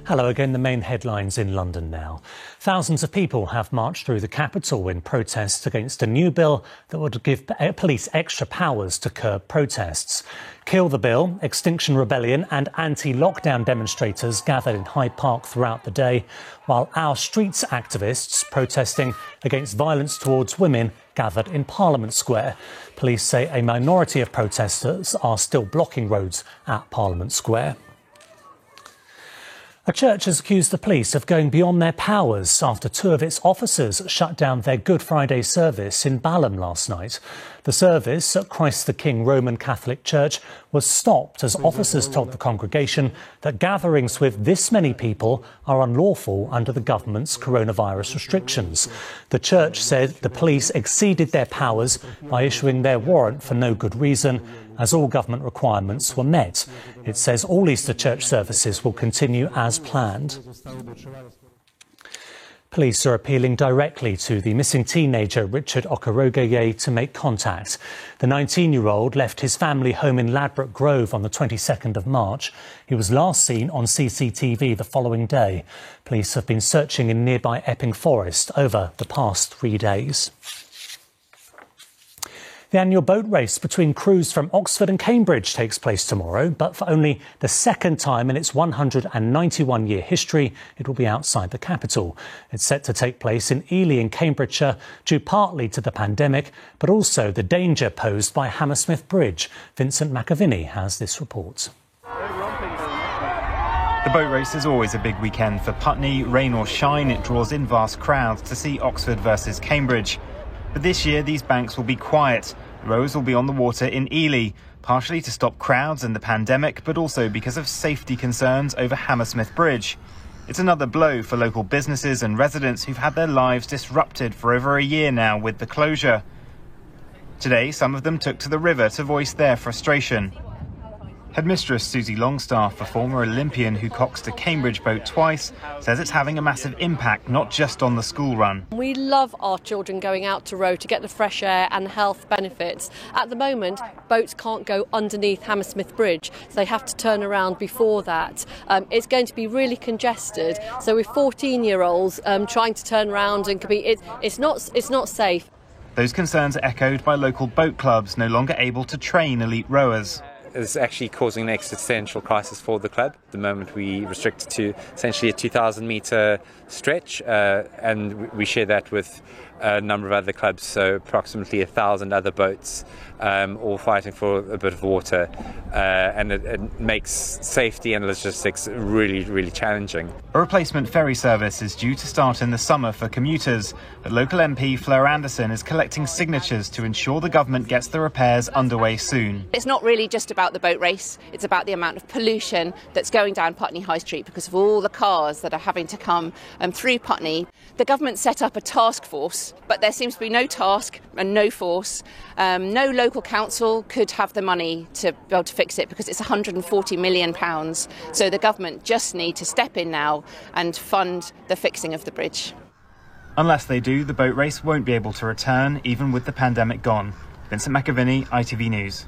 Hello again, the main headlines in London now. Thousands of people have marched through the capital in protest against a new bill that would give police extra powers to curb protests. Kill the Bill, Extinction Rebellion and anti-lockdown demonstrators gathered in Hyde Park throughout the day, while Our Streets activists protesting against violence towards women gathered in Parliament Square. Police say a minority of protesters are still blocking roads at Parliament Square. A church has accused the police of going beyond their powers after two of its officers shut down their Good Friday service in Balham last night. The service at Christ the King Roman Catholic Church was stopped as officers told the congregation that gatherings with this many people are unlawful under the government's coronavirus restrictions. The church said the police exceeded their powers by issuing their warrant for no good reason, as all government requirements were met. It says all Easter church services will continue as planned. Police are appealing directly to the missing teenager Richard Okorogheye to make contact. The 19-year-old left his family home in Ladbroke Grove on the 22nd of March. He was last seen on CCTV the following day. Police have been searching in nearby Epping Forest over the past 3 days. The annual boat race between crews from Oxford and Cambridge takes place tomorrow, but for only the second time in its 191-year history, it will be outside the capital. It's set to take place in Ely in Cambridgeshire, due partly to the pandemic, but also the danger posed by Hammersmith Bridge. Vincent McAviney has this report. The boat race is always a big weekend for Putney. Rain or shine, it draws in vast crowds to see Oxford versus Cambridge. But this year, these banks will be quiet. Rowers will be on the water in Ely, partially to stop crowds and the pandemic, but also because of safety concerns over Hammersmith Bridge. It's another blow for local businesses and residents who've had their lives disrupted for over a year now with the closure. Today, some of them took to the river to voice their frustration. Headmistress Susie Longstaff, a former Olympian who coxed a Cambridge boat twice, says it's having a massive impact, not just on the school run. We love our children going out to row to get the fresh air and health benefits. At the moment, boats can't go underneath Hammersmith Bridge, so they have to turn around before that. It's going to be really congested, so with 14-year-olds trying to turn around and it's not safe. Those concerns are echoed by local boat clubs no longer able to train elite rowers. Is actually causing an existential crisis for the club. At the moment we restrict it to essentially a 2,000 metre stretch and we share that with a number of other clubs, so approximately 1,000 other boats all fighting for a bit of water and it makes safety and logistics really, really challenging. A replacement ferry service is due to start in the summer for commuters, but local MP Fleur Anderson is collecting signatures to ensure the government gets the repairs underway soon. It's not really just about the boat race, it's about the amount of pollution that's going down Putney High Street because of all the cars that are having to come through Putney. The government set up a task force, but there seems to be no task and no force. No local council could have the money to be able to fix it because it's £140 million. So the government just need to step in now and fund the fixing of the bridge. Unless they do, the boat race won't be able to return, even with the pandemic gone. Vincent McAviney, ITV News.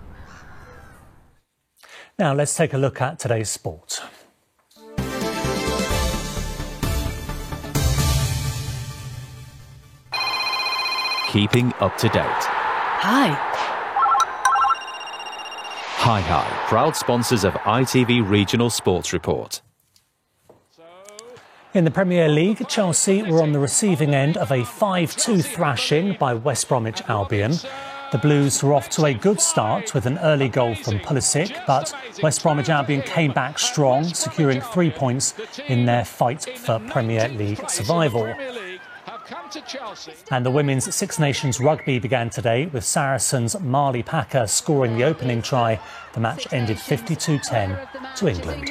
Now let's take a look at today's sport. Keeping up to date. Hi. Hi, proud sponsors of ITV Regional Sports Report. In the Premier League, Chelsea were on the receiving end of a 5-2 thrashing by West Bromwich Albion. The Blues were off to a good start with an early goal from Pulisic, but West Bromwich Albion came back strong, securing 3 points in their fight for Premier League survival. And the Women's Six Nations Rugby began today with Saracens' Marley Packer scoring the opening try. The match ended 52-10 to England.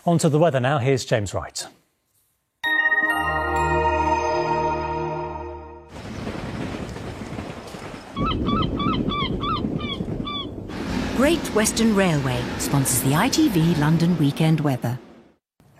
On to the weather now. Here's James Wright. Great Western Railway sponsors the ITV London weekend weather.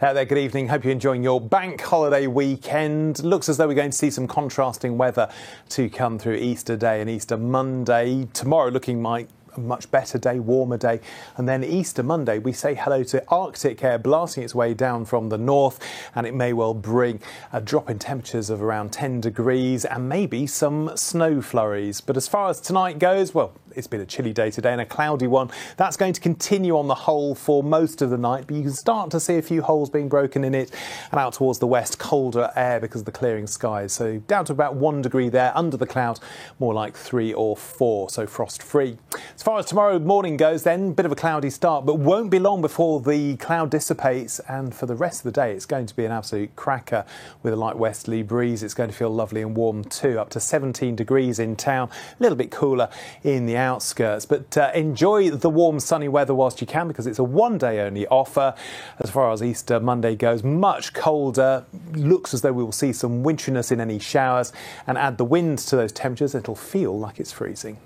There, good evening. Hope you're enjoying your bank holiday weekend. Looks as though we're going to see some contrasting weather to come through Easter Day and Easter Monday. Tomorrow looking like a much better day, warmer day. And then Easter Monday, we say hello to Arctic air blasting its way down from the north, and it may well bring a drop in temperatures of around 10 degrees and maybe some snow flurries. But as far as tonight goes, well, it's been a chilly day today and a cloudy one. That's going to continue on the whole for most of the night, but you can start to see a few holes being broken in it, and out towards the west, colder air because of the clearing skies. So down to about 1 degree there, under the cloud, more like 3 or 4, so frost free. As far as tomorrow morning goes then, bit of a cloudy start, but won't be long before the cloud dissipates, and for the rest of the day it's going to be an absolute cracker with a light westerly breeze. It's going to feel lovely and warm too, up to 17 degrees in town, a little bit cooler in the outskirts, but enjoy the warm sunny weather whilst you can, because it's a one-day only offer. As far as Easter Monday goes, much colder. Looks as though we will see some winteriness in any showers, and add the wind to those temperatures, it'll feel like it's freezing.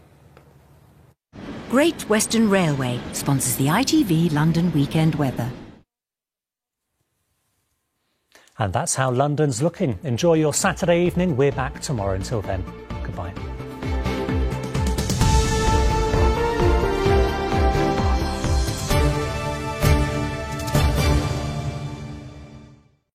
Great Western Railway sponsors the ITV London weekend weather. And that's how London's looking. Enjoy your Saturday evening. We're back tomorrow. Until then, goodbye.